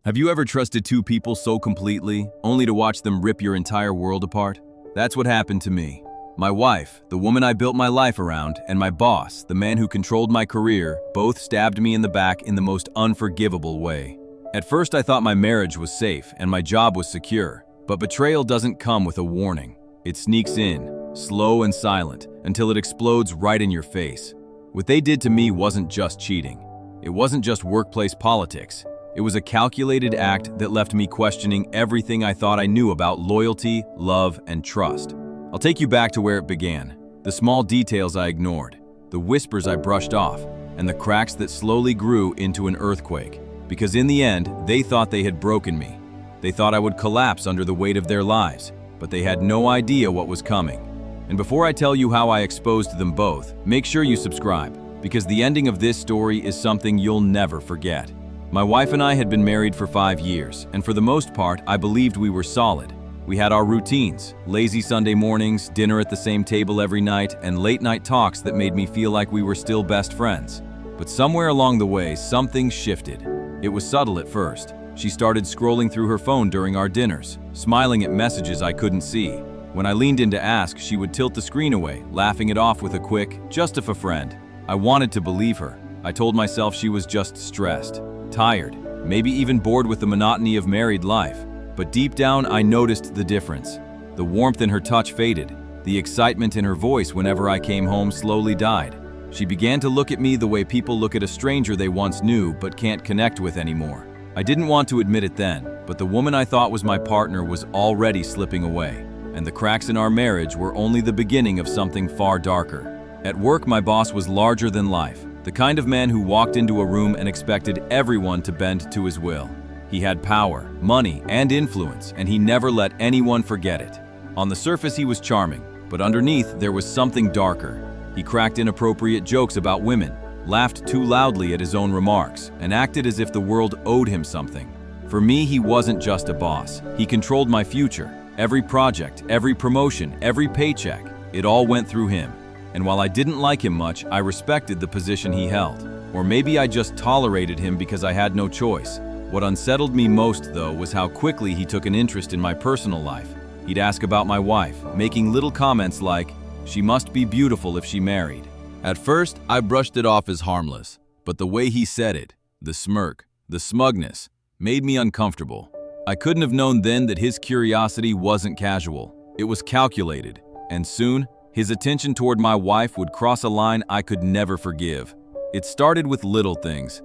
Have you ever trusted two people so completely, only to watch them rip your entire world apart? That's what happened to me. My wife, the woman I built my life around, and my boss, the man who controlled my career, both stabbed me in the back in the most unforgivable way. At first I thought my marriage was safe and my job was secure, but betrayal doesn't come with a warning. It sneaks in, slow and silent, until it explodes right in your face. What they did to me wasn't just cheating. It wasn't just workplace politics. It was a calculated act that left me questioning everything I thought I knew about loyalty, love, and trust. I'll take you back to where it began. The small details I ignored, the whispers I brushed off, and the cracks that slowly grew into an earthquake. Because in the end, they thought they had broken me. They thought I would collapse under the weight of their lives, but they had no idea what was coming. And before I tell you how I exposed them both, make sure you subscribe, because the ending of this story is something you'll never forget. My wife and I had been married for 5 years, and for the most part, I believed we were solid. We had our routines, lazy Sunday mornings, dinner at the same table every night, and late-night talks that made me feel like we were still best friends. But somewhere along the way, something shifted. It was subtle at first. She started scrolling through her phone during our dinners, smiling at messages I couldn't see. When I leaned in to ask, she would tilt the screen away, laughing it off with a quick, "Just a friend." I wanted to believe her. I told myself she was just stressed, tired, maybe even bored with the monotony of married life. But deep down, I noticed the difference. The warmth in her touch faded. The excitement in her voice whenever I came home slowly died. She began to look at me the way people look at a stranger they once knew but can't connect with anymore. I didn't want to admit it then, but the woman I thought was my partner was already slipping away. And the cracks in our marriage were only the beginning of something far darker. At work, my boss was larger than life. The kind of man who walked into a room and expected everyone to bend to his will. He had power, money, and influence, and he never let anyone forget it. On the surface, he was charming, but underneath, there was something darker. He cracked inappropriate jokes about women, laughed too loudly at his own remarks, and acted as if the world owed him something. For me, he wasn't just a boss. He controlled my future. Every project, every promotion, every paycheck, it all went through him. And while I didn't like him much, I respected the position he held. Or maybe I just tolerated him because I had no choice. What unsettled me most, though, was how quickly he took an interest in my personal life. He'd ask about my wife, making little comments like, "She must be beautiful if she married." At first, I brushed it off as harmless, but the way he said it, the smirk, the smugness, made me uncomfortable. I couldn't have known then that his curiosity wasn't casual. It was calculated, and soon, his attention toward my wife would cross a line I could never forgive. It started with little things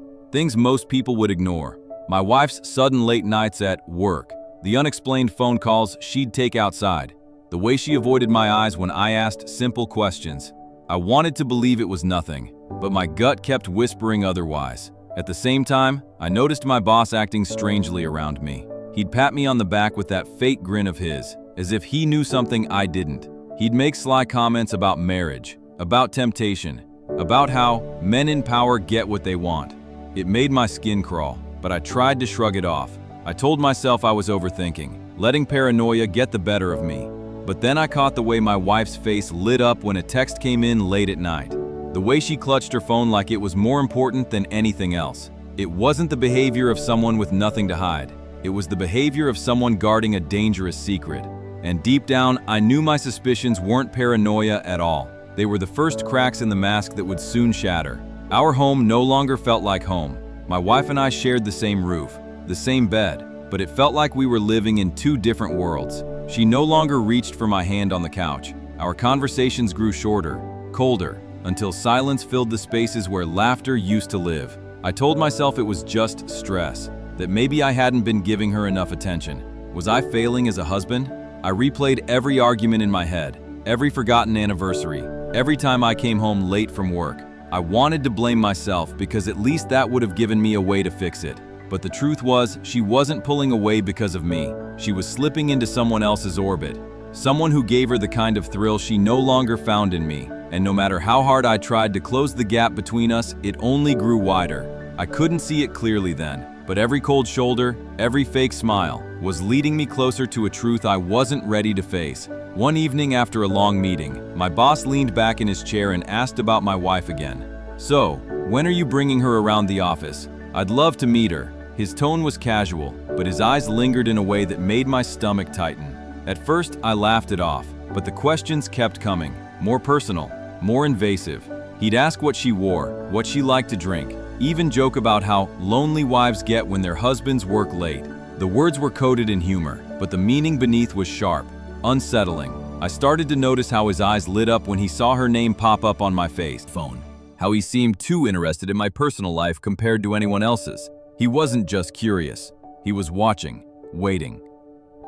most people would ignore. My wife's sudden late nights at work, the unexplained phone calls she'd take outside, the way she avoided my eyes when I asked simple questions. I wanted to believe it was nothing, but my gut kept whispering otherwise. At the same time, I noticed my boss acting strangely around me. He'd pat me on the back with that fake grin of his, as if he knew something I didn't. He'd make sly comments about marriage, about temptation, about how men in power get what they want. It made my skin crawl, but I tried to shrug it off. I told myself I was overthinking, letting paranoia get the better of me. But then I caught the way my wife's face lit up when a text came in late at night. The way she clutched her phone like it was more important than anything else. It wasn't the behavior of someone with nothing to hide. It was the behavior of someone guarding a dangerous secret. And deep down, I knew my suspicions weren't paranoia at all. They were the first cracks in the mask that would soon shatter. Our home no longer felt like home. My wife and I shared the same roof, the same bed, but it felt like we were living in two different worlds. She no longer reached for my hand on the couch. Our conversations grew shorter, colder, until silence filled the spaces where laughter used to live. I told myself it was just stress, that maybe I hadn't been giving her enough attention. Was I failing as a husband? I replayed every argument in my head, every forgotten anniversary, every time I came home late from work. I wanted to blame myself because at least that would have given me a way to fix it. But the truth was, she wasn't pulling away because of me. She was slipping into someone else's orbit. Someone who gave her the kind of thrill she no longer found in me. And no matter how hard I tried to close the gap between us, it only grew wider. I couldn't see it clearly then, but every cold shoulder, every fake smile, was leading me closer to a truth I wasn't ready to face. One evening after a long meeting, my boss leaned back in his chair and asked about my wife again. "So, when are you bringing her around the office? I'd love to meet her." His tone was casual, but his eyes lingered in a way that made my stomach tighten. At first, I laughed it off, but the questions kept coming, more personal, more invasive. He'd ask what she wore, what she liked to drink, even joke about how lonely wives get when their husbands work late. The words were coded in humor, but the meaning beneath was sharp, unsettling. I started to notice how his eyes lit up when he saw her name pop up on my phone. How he seemed too interested in my personal life compared to anyone else's. He wasn't just curious. He was watching, waiting.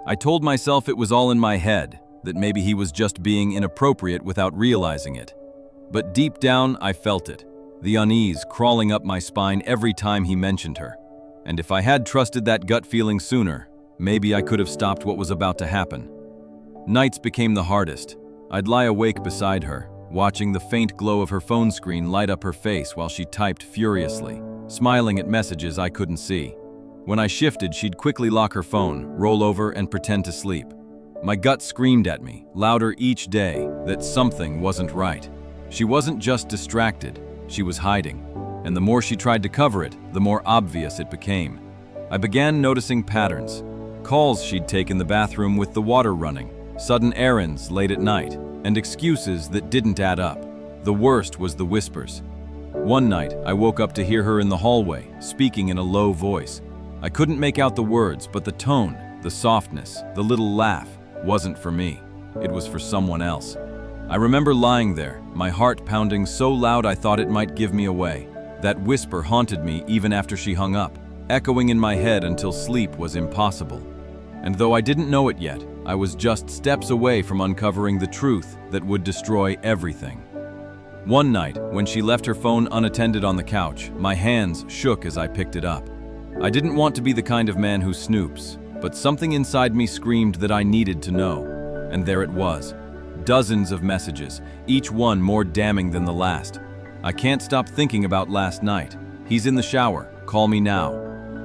I told myself it was all in my head, that maybe he was just being inappropriate without realizing it. But deep down, I felt it, the unease crawling up my spine every time he mentioned her. And if I had trusted that gut feeling sooner, maybe I could have stopped what was about to happen. Nights became the hardest. I'd lie awake beside her, watching the faint glow of her phone screen light up her face while she typed furiously, smiling at messages I couldn't see. When I shifted, she'd quickly lock her phone, roll over, and pretend to sleep. My gut screamed at me, louder each day, that something wasn't right. She wasn't just distracted, she was hiding. And the more she tried to cover it, the more obvious it became. I began noticing patterns. Calls she'd take in the bathroom with the water running, sudden errands late at night, and excuses that didn't add up. The worst was the whispers. One night, I woke up to hear her in the hallway, speaking in a low voice. I couldn't make out the words, but the tone, the softness, the little laugh, wasn't for me. It was for someone else. I remember lying there, my heart pounding so loud I thought it might give me away. That whisper haunted me even after she hung up, echoing in my head until sleep was impossible. And though I didn't know it yet, I was just steps away from uncovering the truth that would destroy everything. One night, when she left her phone unattended on the couch, my hands shook as I picked it up. I didn't want to be the kind of man who snoops, but something inside me screamed that I needed to know. And there it was. Dozens of messages, each one more damning than the last. I can't stop thinking about last night. He's in the shower, call me now.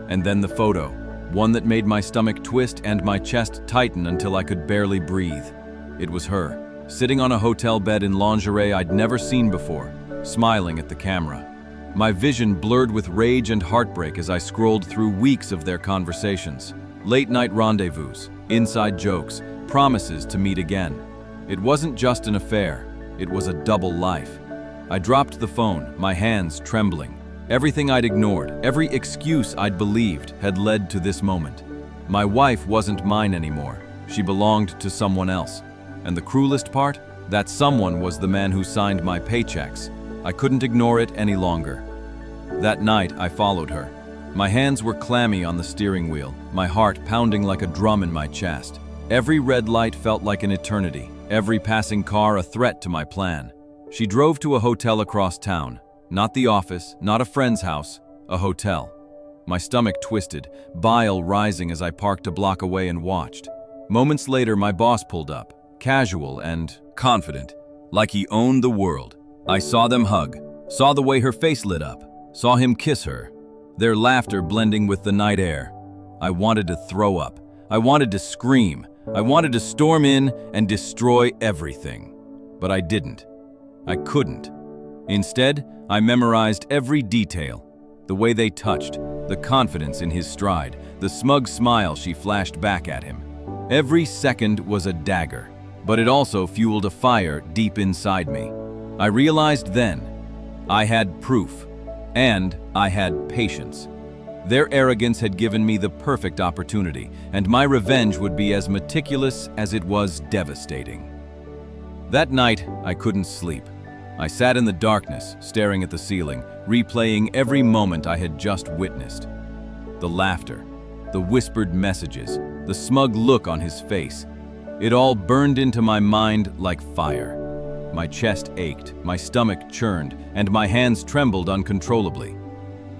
And then the photo, one that made my stomach twist and my chest tighten until I could barely breathe. It was her, sitting on a hotel bed in lingerie I'd never seen before, smiling at the camera. My vision blurred with rage and heartbreak as I scrolled through weeks of their conversations. Late-night rendezvous, inside jokes, promises to meet again. It wasn't just an affair, it was a double life. I dropped the phone, my hands trembling. Everything I'd ignored, every excuse I'd believed had led to this moment. My wife wasn't mine anymore. She belonged to someone else. And the cruelest part? That someone was the man who signed my paychecks. I couldn't ignore it any longer. That night, I followed her. My hands were clammy on the steering wheel, my heart pounding like a drum in my chest. Every red light felt like an eternity, every passing car a threat to my plan. She drove to a hotel across town. Not the office, not a friend's house, a hotel. My stomach twisted, bile rising as I parked a block away and watched. Moments later, my boss pulled up, casual and confident, like he owned the world. I saw them hug, saw the way her face lit up, saw him kiss her, their laughter blending with the night air. I wanted to throw up. I wanted to scream. I wanted to storm in and destroy everything. But I didn't. I couldn't. Instead, I memorized every detail. The way they touched, the confidence in his stride, the smug smile she flashed back at him. Every second was a dagger, but it also fueled a fire deep inside me. I realized then, I had proof, and I had patience. Their arrogance had given me the perfect opportunity, and my revenge would be as meticulous as it was devastating. That night, I couldn't sleep. I sat in the darkness, staring at the ceiling, replaying every moment I had just witnessed. The laughter, the whispered messages, the smug look on his face. It all burned into my mind like fire. My chest ached, my stomach churned, and my hands trembled uncontrollably.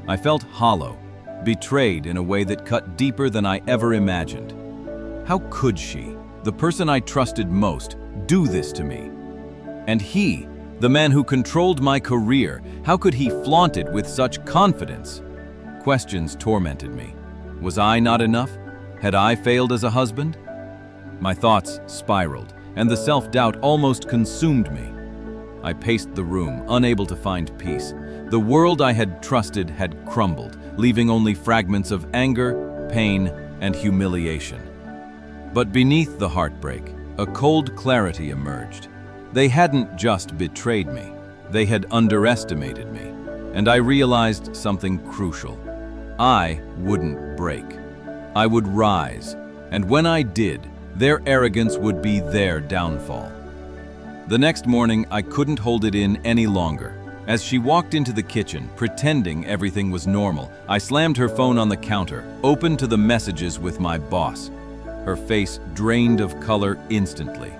I felt hollow, betrayed in a way that cut deeper than I ever imagined. How could she, the person I trusted most, do this to me? And he, the man who controlled my career, how could he flaunt it with such confidence? Questions tormented me. Was I not enough? Had I failed as a husband? My thoughts spiraled, and the self-doubt almost consumed me. I paced the room, unable to find peace. The world I had trusted had crumbled. leaving only fragments of anger, pain, and humiliation. But beneath the heartbreak, a cold clarity emerged. They hadn't just betrayed me, they had underestimated me. And I realized something crucial. I wouldn't break. I would rise, and when I did, their arrogance would be their downfall. The next morning, I couldn't hold it in any longer. As she walked into the kitchen, pretending everything was normal, I slammed her phone on the counter, open to the messages with my boss. Her face drained of color instantly.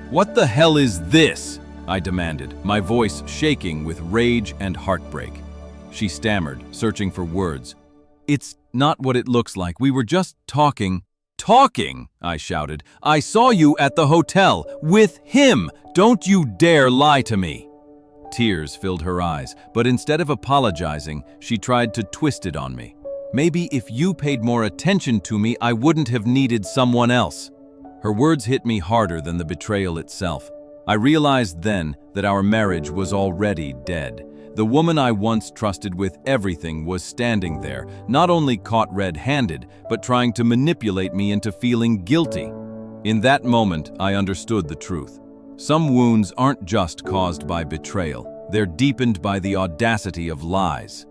"What the hell is this?" I demanded, my voice shaking with rage and heartbreak. She stammered, searching for words. "It's not what it looks like. We were just talking." "Talking?" I shouted. "I saw you at the hotel with him. Don't you dare lie to me." Tears filled her eyes, but instead of apologizing, she tried to twist it on me. "Maybe if you paid more attention to me, I wouldn't have needed someone else." Her words hit me harder than the betrayal itself. I realized then that our marriage was already dead. The woman I once trusted with everything was standing there, not only caught red-handed, but trying to manipulate me into feeling guilty. In that moment, I understood the truth. Some wounds aren't just caused by betrayal, they're deepened by the audacity of lies.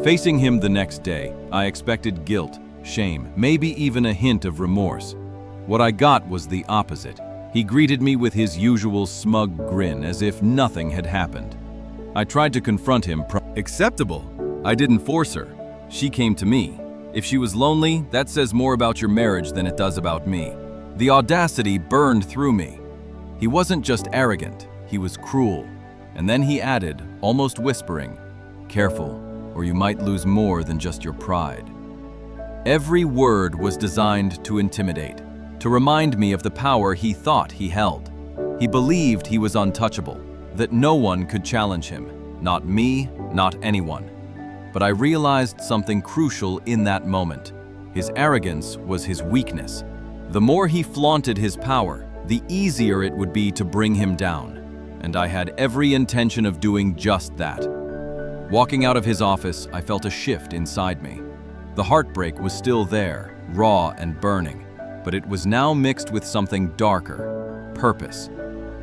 Facing him the next day, I expected guilt, shame, maybe even a hint of remorse. What I got was the opposite. He greeted me with his usual smug grin, as if nothing had happened. I tried to confront him. "Acceptable? I didn't force her. She came to me. If she was lonely, that says more about your marriage than it does about me." The audacity burned through me. He wasn't just arrogant, he was cruel. And then he added, almost whispering, "Careful, or you might lose more than just your pride." Every word was designed to intimidate, to remind me of the power he thought he held. He believed he was untouchable, that no one could challenge him, not me, not anyone. But I realized something crucial in that moment. His arrogance was his weakness. The more he flaunted his power, the easier it would be to bring him down. And I had every intention of doing just that. Walking out of his office, I felt a shift inside me. The heartbreak was still there, raw and burning, but it was now mixed with something darker, purpose.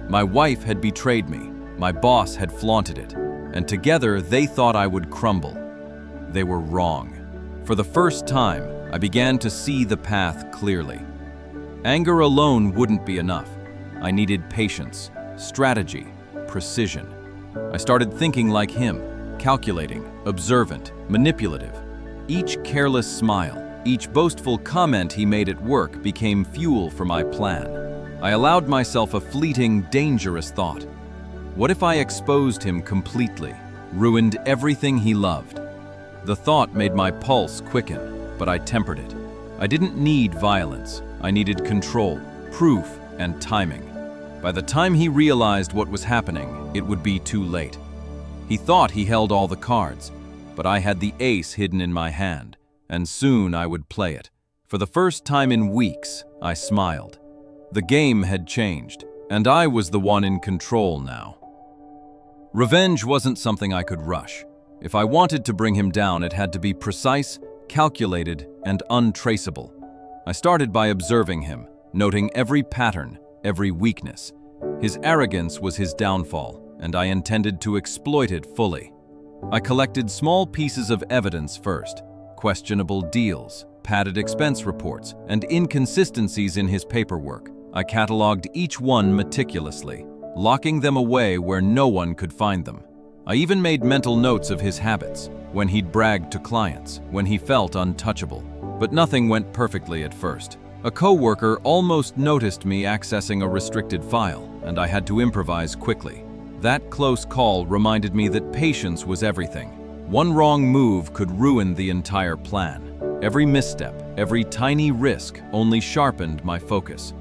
My wife had betrayed me, my boss had flaunted it, and together they thought I would crumble. They were wrong. For the first time, I began to see the path clearly. Anger alone wouldn't be enough. I needed patience, strategy, precision. I started thinking like him, calculating, observant, manipulative. Each careless smile, each boastful comment he made at work became fuel for my plan. I allowed myself a fleeting, dangerous thought. What if I exposed him completely, ruined everything he loved? The thought made my pulse quicken, but I tempered it. I didn't need violence. I needed control, proof, and timing. By the time he realized what was happening, it would be too late. He thought he held all the cards, but I had the ace hidden in my hand, and soon I would play it. For the first time in weeks, I smiled. The game had changed, and I was the one in control now. Revenge wasn't something I could rush. If I wanted to bring him down, it had to be precise, calculated, and untraceable. I started by observing him, noting every pattern, every weakness. His arrogance was his downfall, and I intended to exploit it fully. I collected small pieces of evidence first, questionable deals, padded expense reports, and inconsistencies in his paperwork. I cataloged each one meticulously, locking them away where no one could find them. I even made mental notes of his habits, when he'd bragged to clients, when he felt untouchable. But nothing went perfectly at first. A coworker almost noticed me accessing a restricted file, and I had to improvise quickly. That close call reminded me that patience was everything. One wrong move could ruin the entire plan. Every misstep, every tiny risk only sharpened my focus.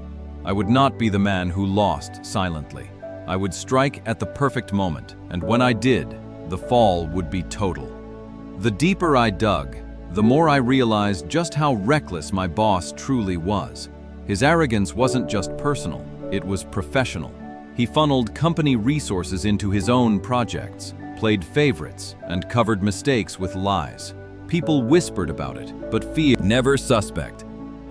I would not be the man who lost silently. I would strike at the perfect moment, and when I did, the fall would be total. The deeper I dug, the more I realized just how reckless my boss truly was. His arrogance wasn't just personal, it was professional. He funneled company resources into his own projects, played favorites, and covered mistakes with lies. People whispered about it, but fear never suspect.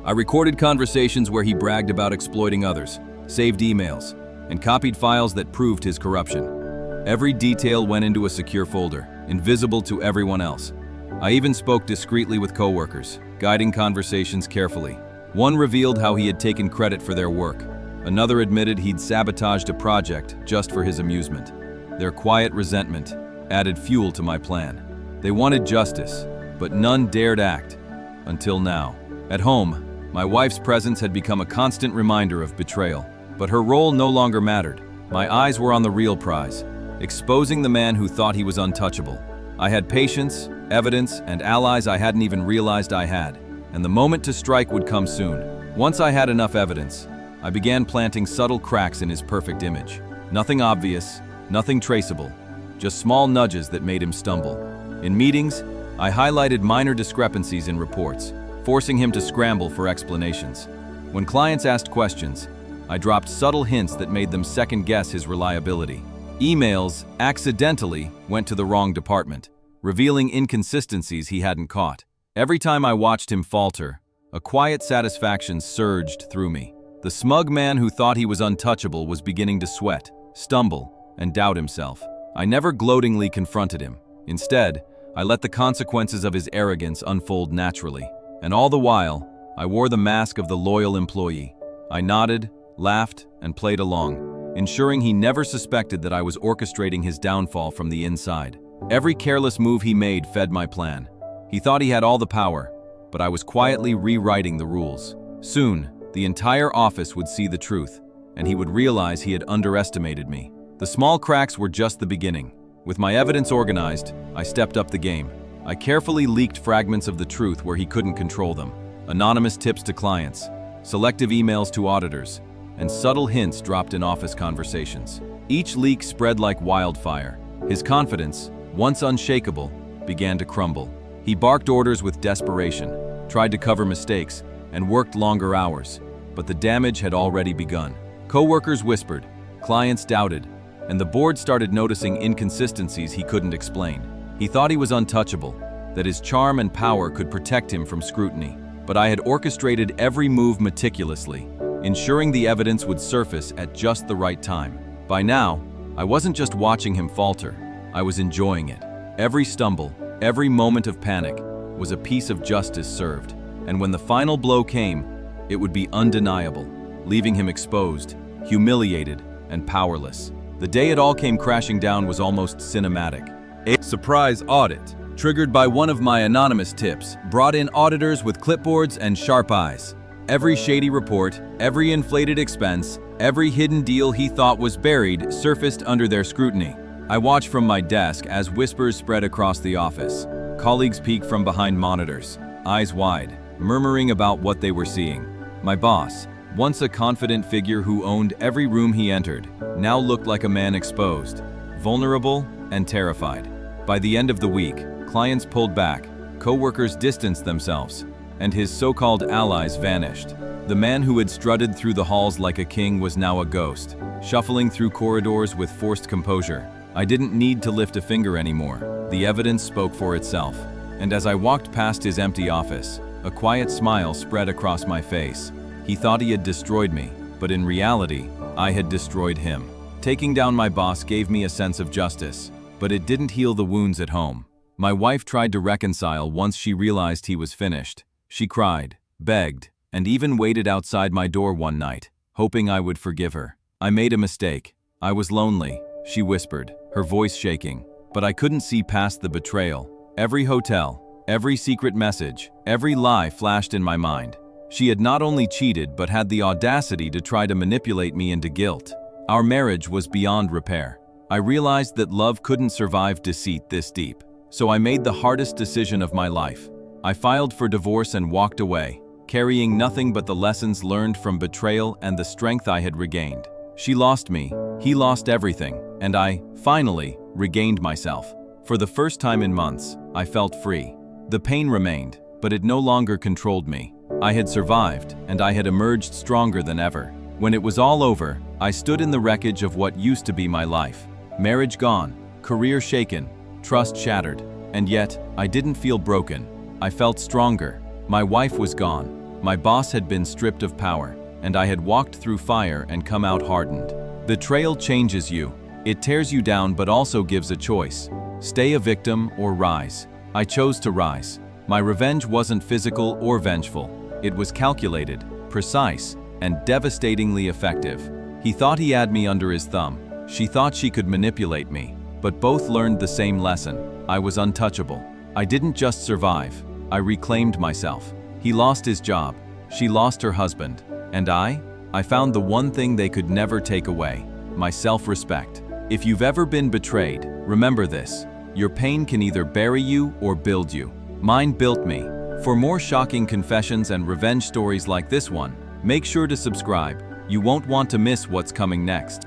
I recorded conversations where he bragged about exploiting others, saved emails, and copied files that proved his corruption. Every detail went into a secure folder, invisible to everyone else. I even spoke discreetly with coworkers, guiding conversations carefully. One revealed how he had taken credit for their work. Another admitted he'd sabotaged a project just for his amusement. Their quiet resentment added fuel to my plan. They wanted justice, but none dared act. Until now. At home, my wife's presence had become a constant reminder of betrayal, but her role no longer mattered. My eyes were on the real prize, exposing the man who thought he was untouchable. I had patience, evidence, and allies I hadn't even realized I had, and the moment to strike would come soon. Once I had enough evidence, I began planting subtle cracks in his perfect image. Nothing obvious, nothing traceable, just small nudges that made him stumble. In meetings, I highlighted minor discrepancies in reports, forcing him to scramble for explanations. When clients asked questions, I dropped subtle hints that made them second-guess his reliability. Emails accidentally went to the wrong department, revealing inconsistencies he hadn't caught. Every time I watched him falter, a quiet satisfaction surged through me. The smug man who thought he was untouchable was beginning to sweat, stumble, and doubt himself. I never gloatingly confronted him. Instead, I let the consequences of his arrogance unfold naturally. And all the while, I wore the mask of the loyal employee. I nodded, laughed, and played along, ensuring he never suspected that I was orchestrating his downfall from the inside. Every careless move he made fed my plan. He thought he had all the power, but I was quietly rewriting the rules. Soon, the entire office would see the truth, and he would realize he had underestimated me. The small cracks were just the beginning. With my evidence organized, I stepped up the game. I carefully leaked fragments of the truth where he couldn't control them. Anonymous tips to clients, selective emails to auditors, and subtle hints dropped in office conversations. Each leak spread like wildfire. His confidence, once unshakable, began to crumble. He barked orders with desperation, tried to cover mistakes, and worked longer hours. But the damage had already begun. Coworkers whispered, clients doubted, and the board started noticing inconsistencies he couldn't explain. He thought he was untouchable, that his charm and power could protect him from scrutiny. But I had orchestrated every move meticulously, ensuring the evidence would surface at just the right time. By now, I wasn't just watching him falter, I was enjoying it. Every stumble, every moment of panic was a piece of justice served. And when the final blow came, it would be undeniable, leaving him exposed, humiliated, and powerless. The day it all came crashing down was almost cinematic. A surprise audit, triggered by one of my anonymous tips, brought in auditors with clipboards and sharp eyes. Every shady report, every inflated expense, every hidden deal he thought was buried surfaced under their scrutiny. I watched from my desk as whispers spread across the office. Colleagues peeked from behind monitors, eyes wide, murmuring about what they were seeing. My boss, once a confident figure who owned every room he entered, now looked like a man exposed, vulnerable, and terrified. By the end of the week, clients pulled back, coworkers distanced themselves, and his so-called allies vanished. The man who had strutted through the halls like a king was now a ghost, shuffling through corridors with forced composure. I didn't need to lift a finger anymore. The evidence spoke for itself. And as I walked past his empty office, a quiet smile spread across my face. He thought he had destroyed me, but in reality, I had destroyed him. Taking down my boss gave me a sense of justice, but it didn't heal the wounds at home. My wife tried to reconcile once she realized he was finished. She cried, begged, and even waited outside my door one night, hoping I would forgive her. I made a mistake. I was lonely, she whispered, her voice shaking. But I couldn't see past the betrayal. Every hotel, every secret message, every lie flashed in my mind. She had not only cheated but had the audacity to try to manipulate me into guilt. Our marriage was beyond repair. I realized that love couldn't survive deceit this deep. So I made the hardest decision of my life. I filed for divorce and walked away, carrying nothing but the lessons learned from betrayal and the strength I had regained. She lost me, he lost everything, and I, finally, regained myself. For the first time in months, I felt free. The pain remained, but it no longer controlled me. I had survived, and I had emerged stronger than ever. When it was all over, I stood in the wreckage of what used to be my life. Marriage gone, career shaken, trust shattered, and yet, I didn't feel broken. I felt stronger. My wife was gone. My boss had been stripped of power, and I had walked through fire and come out hardened. Betrayal changes you. It tears you down but also gives a choice. Stay a victim or rise. I chose to rise. My revenge wasn't physical or vengeful. It was calculated, precise, and devastatingly effective. He thought he had me under his thumb. She thought she could manipulate me. But both learned the same lesson. I was untouchable. I didn't just survive. I reclaimed myself. He lost his job. She lost her husband. And I found the one thing they could never take away: my self-respect. If you've ever been betrayed, remember this: your pain can either bury you or build you. Mine built me. For more shocking confessions and revenge stories like this one, make sure to subscribe. You won't want to miss what's coming next.